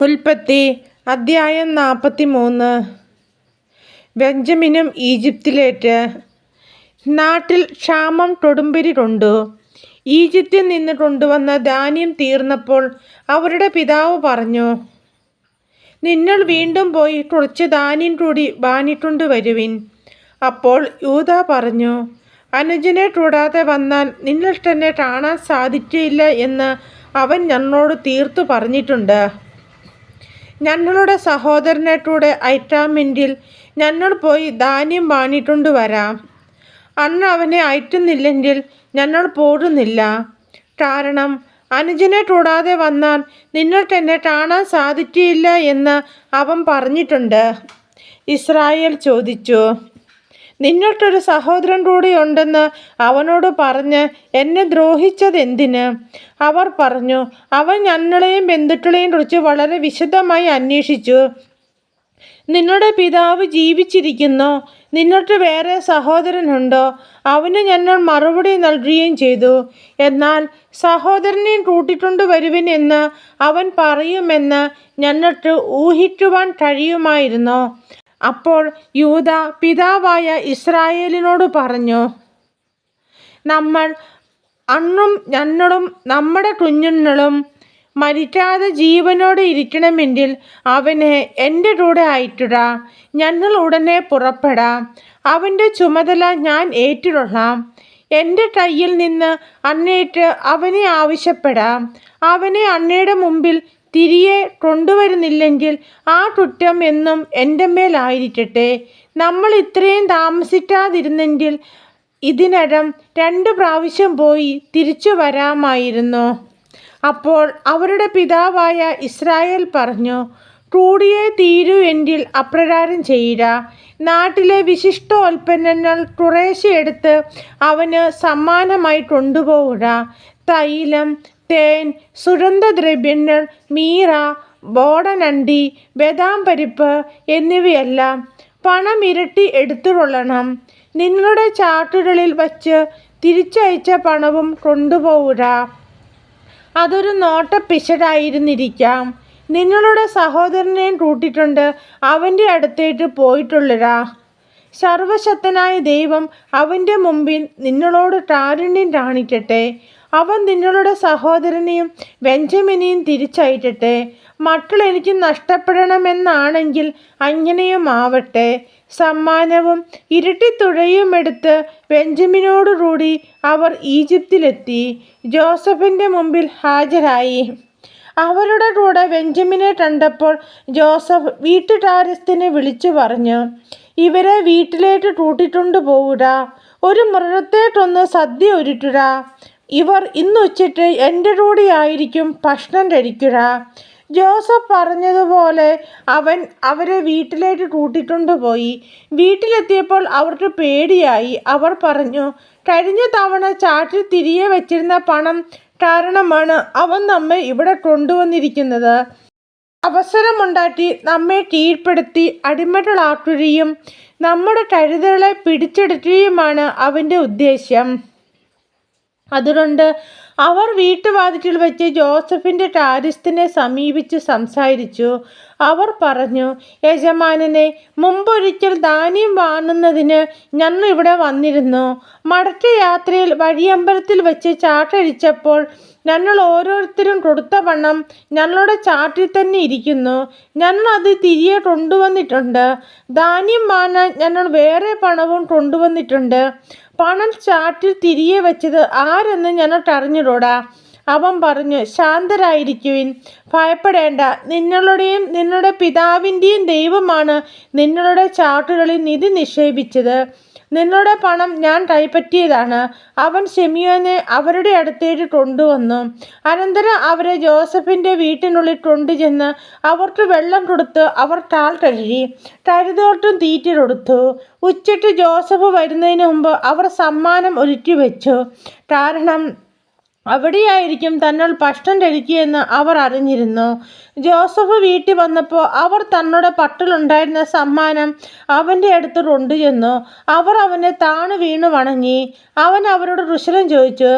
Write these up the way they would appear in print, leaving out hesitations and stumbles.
ഉൽപ്പത്തി അദ്ധ്യായം 43. ബെഞ്ചമിനും ഈജിപ്തിലേറ്റ്. നാട്ടിൽ ക്ഷാമം കൊടുമ്പിരി കൊണ്ടു. ഈജിപ്തിൽ നിന്ന് കൊണ്ടുവന്ന ധാന്യം തീർന്നപ്പോൾ അവരുടെ പിതാവ് പറഞ്ഞു, നിങ്ങൾ വീണ്ടും പോയി കുറച്ച് ധാന്യം കൂടി വാങ്ങിക്കൊണ്ട് വരുവിൻ. അപ്പോൾ യൂദാ പറഞ്ഞു, അനുജനെ കൂടാതെ വന്നാൽ നിങ്ങൾ തന്നെ കാണാൻ സാധിക്കില്ല എന്ന് അവൻ ഞങ്ങളോട് തീർത്തു പറഞ്ഞിട്ടുണ്ട്. ഞങ്ങളുടെ സഹോദരനെ കൂടെ അയക്കാമെങ്കിൽ ഞങ്ങൾ പോയി ധാന്യം വാങ്ങിക്കൊണ്ട് വരാം. അന്ന് അവനെ അയക്കുന്നില്ലെങ്കിൽ ഞങ്ങൾ പോകുന്നില്ല. കാരണം അനുജനെ കൂടാതെ വന്നാൽ നിങ്ങൾക്ക് എന്നെ കാണാൻ സാധിക്കില്ല എന്ന് അവൻ പറഞ്ഞിട്ടുണ്ട്. ഇസ്രായേൽ ചോദിച്ചു, നിങ്ങൾക്കൊരു സഹോദരൻ കൂടി ഉണ്ടെന്ന് അവനോട് പറഞ്ഞ് എന്നെ ദ്രോഹിച്ചതെന്തിന്? അവർ പറഞ്ഞു, അവൻ ഞങ്ങളെയും ബന്ധുക്കളെയും കുറിച്ച് വളരെ വിശദമായി അന്വേഷിച്ചു. നിങ്ങളുടെ പിതാവ് ജീവിച്ചിരിക്കുന്നോ? നിങ്ങൾക്ക് വേറെ സഹോദരനുണ്ടോ? അവന് ഞങ്ങൾ മറുപടി നൽകുകയും ചെയ്തു. എന്നാൽ സഹോദരനെയും കൂട്ടിക്കൊണ്ടു വരുവിൻ എന്ന് അവൻ പറയുമെന്ന് ഞങ്ങൾക്ക് ഊഹിക്കുവാൻ കഴിയുമായിരുന്നോ? അപ്പോൾ യൂദാ പിതാവായ ഇസ്രായേലിനോട് പറഞ്ഞു, നമ്മൾ അന്നും ഞങ്ങളും നമ്മുടെ കുഞ്ഞുങ്ങളും മരിക്കാതെ ജീവനോടെ ഇരിക്കണമെങ്കിൽ അവനെ എൻ്റെ കൂടെ അയക്കുക. ഞങ്ങൾ ഉടനെ പുറപ്പെടാം. അവൻ്റെ ചുമതല ഞാൻ ഏറ്റുകൊള്ളാം. എൻ്റെ കയ്യിൽ നിന്ന് അങ്ങേക്ക് അവനെ ആവശ്യപ്പെടാം. അവനെ അങ്ങയുടെ മുമ്പിൽ തിരികെ കൊണ്ടുവരുന്നില്ലെങ്കിൽ ആ കുറ്റം എന്നും എൻ്റെ മേലായിരിക്കട്ടെ. നമ്മൾ ഇത്രയും താമസിക്കാതിരുന്നെങ്കിൽ ഇതിനകം 2 പ്രാവശ്യം പോയി തിരിച്ചു വരാമായിരുന്നു. അപ്പോൾ അവരുടെ പിതാവായ ഇസ്രായേൽ പറഞ്ഞു, കൂടിയേ തീരൂ എങ്കിൽ അപ്രകാരം ചെയ്യുക. നാട്ടിലെ വിശിഷ്ടോൽപ്പന്നങ്ങൾ കുറേശ്ശെ എടുത്ത് അവന് സമ്മാനമായി കൊണ്ടുപോവുക. തൈലം, തേൻ, സുഗന്ധദ്രവ്യങ്ങൾ, മീറ, ബോടനണ്ടി, ബദാം പരിപ്പ് എന്നിവയെല്ലാം. പണം ഇരട്ടി എടുത്തുകൊള്ളണം. നിങ്ങളുടെ ചാക്കുകളിൽ വച്ച് തിരിച്ചയച്ച പണവും കൊണ്ടുപോവുക. അതൊരു നോട്ടപ്പിശകായിരുന്നിരിക്കാം. നിങ്ങളുടെ സഹോദരനെയും കൂട്ടിക്കൊണ്ട് അവൻ്റെ അടുത്തേക്ക് പോയിട്ടുള്ളുക. സർവശക്തനായ ദൈവം അവൻ്റെ മുമ്പിൽ നിങ്ങളോട് കാരുണ്യം കാണിക്കട്ടെ. അവൻ നിങ്ങളുടെ സഹോദരനെയും ബെഞ്ചമിനെയും തിരിച്ചയക്കട്ടെ. മക്കൾ എനിക്ക് നഷ്ടപ്പെടണമെന്നാണെങ്കിൽ അങ്ങനെയും ആവട്ടെ. സമ്മാനവും ഇരട്ടിത്തുഴയും എടുത്ത് ബെഞ്ചമിനോടുകൂടി അവർ ഈജിപ്തിലെത്തി ജോസഫിൻ്റെ മുമ്പിൽ ഹാജരായി. അവരുടെ കൂടെ ബെഞ്ചമിനെ കണ്ടപ്പോൾ ജോസഫ് വീട്ടുകാര്യസ്ഥനെ വിളിച്ചു പറഞ്ഞു, ഇവരെ വീട്ടിലേക്ക് കൂട്ടിക്കൊണ്ടു പോവുക. ഒരു മൃഗത്തെ കൊന്ന് സദ്യ ഒരുക്കുക. ഇവർ ഇന്നുച്ചയ്ക്ക് എൻ്റെ കൂടെ ആയിരിക്കും ഭക്ഷണം കഴിക്കുക. ജോസഫ് പറഞ്ഞതുപോലെ അവൻ അവരെ വീട്ടിലേക്ക് കൂട്ടിക്കൊണ്ടുപോയി. വീട്ടിലെത്തിയപ്പോൾ അവർക്ക് പേടിയായി. അവർ പറഞ്ഞു, കഴിഞ്ഞ തവണ ചാക്കിൽ തിരികെ വെച്ചിരുന്ന പണം കാരണമാണ് അവൻ നമ്മെ ഇവിടെ കൊണ്ടുവന്നിരിക്കുന്നത്. അവസരമുണ്ടാക്കി നമ്മെ കീഴ്പ്പെടുത്തി അടിമകളാക്കുകയും നമ്മുടെ കഴുതകളെ പിടിച്ചെടുക്കുകയുമാണ് അവൻ്റെ ഉദ്ദേശ്യം. അതുകൊണ്ട് അവർ വീട്ടുവാതിൽക്കൽ വെച്ച് ജോസഫിൻ്റെ കാര്യസ്ഥനെ സമീപിച്ച് സംസാരിച്ചു. അവർ പറഞ്ഞു, യജമാനനെ, മുമ്പൊരിക്കൽ ധാന്യം വാങ്ങുന്നതിന് ഞങ്ങൾ ഇവിടെ വന്നിരുന്നു. മടക്കയാത്രയിൽ വഴിയമ്പലത്തിൽ വെച്ച് ചാട്ടഴിച്ചപ്പോൾ ഞങ്ങൾ ഓരോരുത്തരും കൊടുത്ത പണം ഞങ്ങളുടെ ചാട്ടിൽ തന്നെ ഇരിക്കുന്നു. ഞങ്ങൾ അത് തിരികെ കൊണ്ടുവന്നിട്ടുണ്ട്. ധാന്യം വാങ്ങാൻ ഞങ്ങൾ വേറെ പണവും കൊണ്ടുവന്നിട്ടുണ്ട്. പണം ചാട്ടിൽ തിരികെ വെച്ചത് ആരെന്ന് ഞങ്ങൾക്ക് അറിഞ്ഞുകൂടാ. അവൻ പറഞ്ഞു, ശാന്തരായിരിക്കുവിൻ, ഭയപ്പെടേണ്ട. നിങ്ങളുടെയും നിങ്ങളുടെ പിതാവിൻ്റെയും ദൈവമാണ് നിങ്ങളുടെ ചാട്ടുകളിൽ നിധി നിക്ഷേപിച്ചത്. നിങ്ങളുടെ പണം ഞാൻ കൈപ്പറ്റിയതാണ്. അവൻ ശിമിയോനെ അവരുടെ അടുത്തേക്ക് കൊണ്ടുവന്നു. അനന്തരം അവരെ ജോസഫിൻ്റെ വീട്ടിനുള്ളിൽ കൊണ്ടുചെന്ന് അവർക്ക് വെള്ളം കൊടുത്ത് അവർ കാൽ കഴുകി. കഴുതോർത്തും തീറ്റ കൊടുത്തു. ഉച്ചയ്ക്ക് ജോസഫ് വരുന്നതിന് മുമ്പ് അവർ സമ്മാനം ഒരുക്കി വെച്ചു. കാരണം അവിടെയായിരിക്കും തങ്ങൾ ഭക്ഷണം കഴിക്കുകയെന്ന് അവർ അറിഞ്ഞിരുന്നു. ജോസഫ് വീട്ടിൽ വന്നപ്പോൾ അവർ തങ്ങളുടെ പട്ടിലുണ്ടായിരുന്ന സമ്മാനം അവൻ്റെ അടുത്ത് കൊണ്ടുചെന്നു. അവർ അവനെ താണു വീണു വണങ്ങി. അവൻ അവരോട് കുശലം ചോദിച്ചു,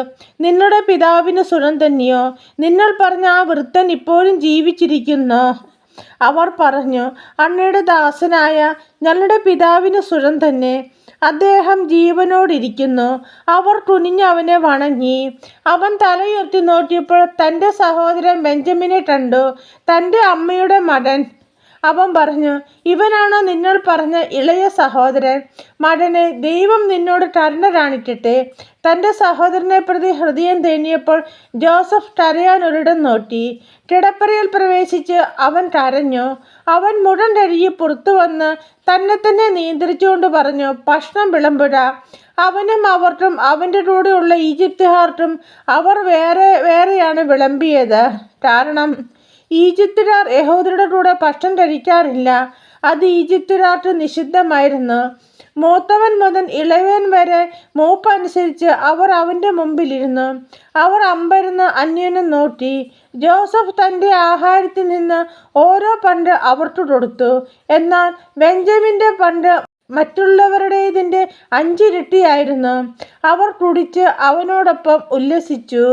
നിങ്ങളുടെ പിതാവിന് സുഖം തന്നെയോ? നിങ്ങൾ പറഞ്ഞ ആ വൃദ്ധൻ ഇപ്പോഴും ജീവിച്ചിരിക്കുന്നോ? അവർ പറഞ്ഞു, അങ്ങയുടെ ദാസനായ ഞങ്ങളുടെ പിതാവിന് സുഖം തന്നെ, അദ്ദേഹം ജീവനോടിരിക്കുന്നു. അവർ കുനിഞ്ഞ് അവനെ വണങ്ങി. അവൻ തലയുയർത്തി നോക്കിയപ്പോൾ തൻ്റെ സഹോദരൻ ബെഞ്ചമിനെ കണ്ടു, തൻ്റെ അമ്മയുടെ മകൻ. അവൻ പറഞ്ഞു, ഇവനാണോ നിങ്ങൾ പറഞ്ഞ ഇളയ സഹോദരൻ? മകനെ, ദൈവം നിന്നോട് കരുണ കാണിക്കട്ടെ. തൻ്റെ സഹോദരനെ പ്രതി ഹൃദയം തേങ്ങിയപ്പോൾ ജോസഫ് കരയാൻ ഒരിടം നോക്കി. കിടപ്പറയിൽ പ്രവേശിച്ച് അവൻ കരഞ്ഞു. അവൻ മുഖം കഴുകി പുറത്തു വന്ന് തന്നെ നിയന്ത്രിച്ചുകൊണ്ട് പറഞ്ഞു, ഭക്ഷണം വിളമ്പുക. അവനും അവർക്കും അവൻ്റെ കൂടെയുള്ള ഈജിപ്തുകാർക്കും അവർ വേറെയാണ് വിളമ്പിയത്. കാരണം ഈജിപ്തുകാർ യഹൂദരുടെ കൂടെ ഭക്ഷണം കഴിക്കാറില്ല. അത് ഈജിപ്തുകാർക്ക് നിഷിദ്ധമായിരുന്നു. മൂത്തവൻ മുതൽ ഇളയവൻ വരെ മൂപ്പനുസരിച്ച് അവർ അവൻ്റെ മുമ്പിലിരുന്നു. അവർ അമ്പരന്ന് അന്യോന്യം നോക്കി. ജോസഫ് തൻ്റെ ആഹാരത്തിൽ നിന്ന് ഓരോ പങ്ക് അവർക്ക് കൊടുത്തു. എന്നാൽ ബെഞ്ചമിൻ്റെ പങ്ക് മറ്റുള്ളവരുടേതിൻ്റെ 5 ഇരട്ടിയായിരുന്നു. അവർ കുടിച്ച് അവനോടൊപ്പം ഉല്ലസിച്ചു.